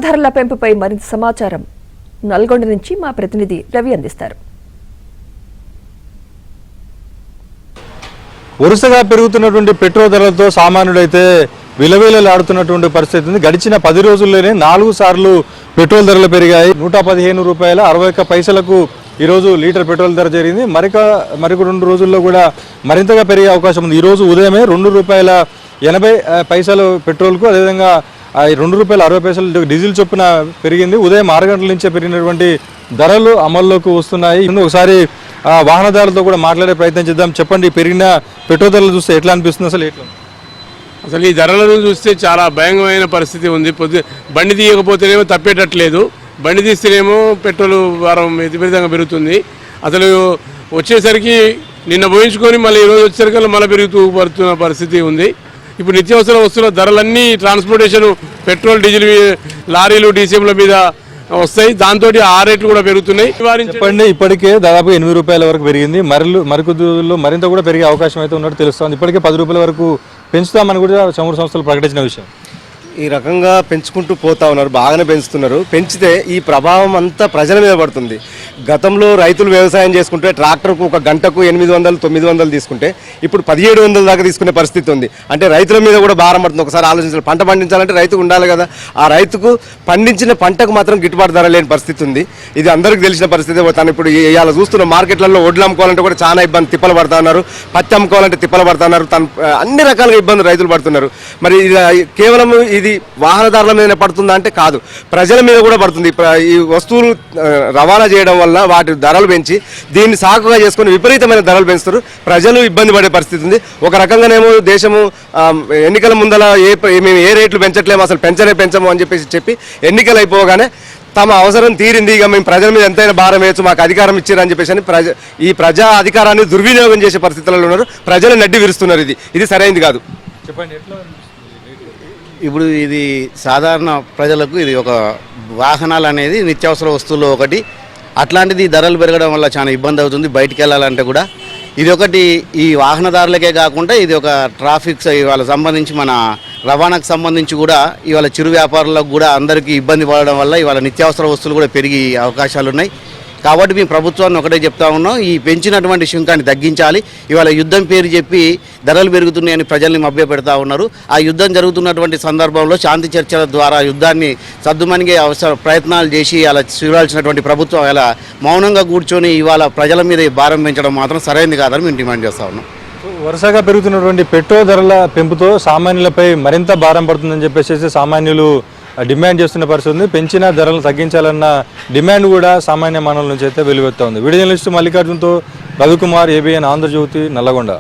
ధరల పెంపుపై మరింత సమాచారం నల్గొండ నుంచి మా ప్రతినిధి రవి అందిస్తారు. వరుసగా పెరుగుతున్నటువంటి పెట్రోల్ ధరలతో సామాన్యుడైతే విలవిలలాడుతున్నటువంటి పరిస్థితి ఉంది. గడిచిన 10 రోజుల్లోనే 4 సార్లు పెట్రోల్ ధరలు పెరిగాయి. 115 రూపాయల 61 పైసలకు ఈరోజు లీటర్ పెట్రోల్ ధర జరిగింది. మరొక 2 రోజుల్లో కూడా మరింతగా పెరిగే అవకాశం ఉంది. ఈరోజు ఉదయమే 2 రూపాయల 80 పైసలు పెట్రోల్కు, అదేవిధంగా 2 రూపాయల 60 పైసలు డీజిల్ చొప్పున పెరిగింది. ఉదయం 6 గంటల నుంచే పెరిగినటువంటి ధరలు అమల్లోకి వస్తున్నాయి. ఒకసారి వాహనదారులతో కూడా మాట్లాడే ప్రయత్నం చేద్దాం. చెప్పండి, పెరిగిన పెట్రోల్ ధరలు చూస్తే ఎట్లా అనిపిస్తుంది? అసలు ఈ ధరలను చూస్తే చాలా భయంకరమైన పరిస్థితి ఉంది. బండి తీయకపోతేనేమో తప్పేటట్లేదు, బండి తీస్తేనేమో పెట్రోల్ వారం విపరీతంగా పెరుగుతుంది. అసలు వచ్చేసరికి నిన్న పోయించుకొని మళ్ళీ ఈరోజు వచ్చేసరికి మళ్ళీ పడుతున్న పరిస్థితి ఉంది. ఇప్పుడు నిత్యావసర వస్తువుల ధరలన్నీ ట్రాన్స్పోర్టేషన్, పెట్రోల్, డీజిల్, లారీలు, డీసీఎంల మీద వస్తాయి. దాంతో ఆ రేట్లు కూడా పెరుగుతున్నాయి. చెప్పండి, ఇప్పటికే దాదాపు 8 రూపాయల వరకు పెరిగింది. మరికొద్ది రోజుల్లో మరింత కూడా పెరిగే అవకాశం అయితే ఉన్నట్టు తెలుస్తుంది. ఇప్పటికే 10 రూపాయల వరకు పెంచుతామని కూడా చమురు సంస్థలు ప్రకటించిన విషయం. ఈ రకంగా పెంచుకుంటూ పోతా ఉన్నారు, బాగానే పెంచుతున్నారు. పెంచితే ఈ ప్రభావం అంతా ప్రజల మీద పడుతుంది. గతంలో రైతులు వ్యవసాయం చేసుకుంటే ట్రాక్టర్కు ఒక గంటకు 800, 900 తీసుకుంటే ఇప్పుడు 1700 దాకా తీసుకునే పరిస్థితి ఉంది. అంటే రైతుల మీద కూడా భారం పడుతుంది. ఒకసారి ఆలోచించాలి, పంట పండించాలంటే రైతుకు ఉండాలి కదా. ఆ రైతుకు పండించిన పంటకు మాత్రం గిట్టుబాటు ధర లేని పరిస్థితి ఉంది. ఇది అందరికీ తెలిసిన పరిస్థితి. తను ఇప్పుడు ఇవాళ చూస్తున్న మార్కెట్లలో వడ్లు అమ్ముకోవాలంటే కూడా చాలా ఇబ్బంది, తిప్పలు పడుతూ ఉన్నారు. పత్తి అమ్ముకోవాలంటే తిప్పలు పడుతున్నారు. అన్ని రకాలుగా ఇబ్బందులు రైతులు పడుతున్నారు. మరి కేవలం ఇది వాహనదారుల మీద పడుతుందా అంటే కాదు, ప్రజల మీద కూడా పడుతుంది. ఈ వస్తువులు రవాణా చేయడం వల్ల వాటి ధరలు పెంచి దీన్ని సాకుగా చేసుకుని విపరీతమైన ధరలు పెంచుతారు. ప్రజలు ఇబ్బంది పడే పరిస్థితి ఉంది. ఒక రకంగానేమో దేశము ఎన్నికల ముందల మేము ఏ రేట్లు పెంచట్లేము, అసలు పెంచము అని చెప్పి ఎన్నికలు అయిపోగానే తమ అవసరం తీరింది, ఇక మేము ప్రజల మీద ఎంతైనా భారం వేయచ్చు, మాకు అధికారం ఇచ్చారని చెప్పేసి ఈ ప్రజా అధికారాన్ని దుర్వినియోగం చేసే పరిస్థితులలో ఉన్నారు. ప్రజలు నడ్డి విరుస్తున్నారు. ఇది సరైనది కాదు. చెప్పండి, ఎట్లా? ఇప్పుడు ఇది సాధారణ ప్రజలకు ఇది ఒక వాహనాలు అనేది నిత్యావసర వస్తువుల్లో ఒకటి. అట్లాంటిది ధరలు పెరగడం వల్ల చాలా ఇబ్బంది అవుతుంది. బయటికి వెళ్ళాలంటే కూడా ఇది ఒకటి ఈ వాహనదారులకే కాకుండా ఇది ఒక ట్రాఫిక్ ఇవాళ సంబంధించి మన రవాణాకు సంబంధించి కూడా ఇవాళ చిరు వ్యాపారులకు కూడా అందరికీ ఇబ్బంది పడడం వల్ల ఇవాళ నిత్యావసర వస్తువులు కూడా పెరిగే అవకాశాలు ఉన్నాయి. కాబట్టి మేము ప్రభుత్వాన్ని ఒకటే చెప్తా ఉన్నాం, ఈ పెంచినటువంటి సుంకాన్ని తగ్గించాలి. ఇవాళ యుద్ధం పేరు చెప్పి ధరలు పెరుగుతున్నాయని ప్రజల్ని మభ్యపెడతా ఉన్నారు. ఆ యుద్ధం జరుగుతున్నటువంటి సందర్భంలో శాంతి చర్చల ద్వారా యుద్ధాన్ని సద్దుమణిగే ప్రయత్నాలు చేసి అలా చూడాల్సినటువంటి ప్రభుత్వం ఇలా మౌనంగా కూర్చొని ఇవాళ ప్రజల మీద భారం పెంచడం మాత్రం సరైనది కాదని మేము డిమాండ్ చేస్తా ఉన్నాం. వరుసగా పెరుగుతున్నటువంటి పెట్రోల్ ధరల పెంపుతో సామాన్యులపై మరింత భారం పడుతుందని చెప్పేసి సామాన్యులు డిమాండ్ చేస్తున్న పరిస్థితి ఉంది. పెంచిన ధరలను తగ్గించాలన్న డిమాండ్ కూడా సామాన్య మానవుల నుంచి అయితే వెలువెత్తా ఉంది. వీడియో జర్నలిస్టు మల్లికార్జున్తో రవికుమార్, ABN ఆంధ్రజ్యోతి, నల్లగొండ.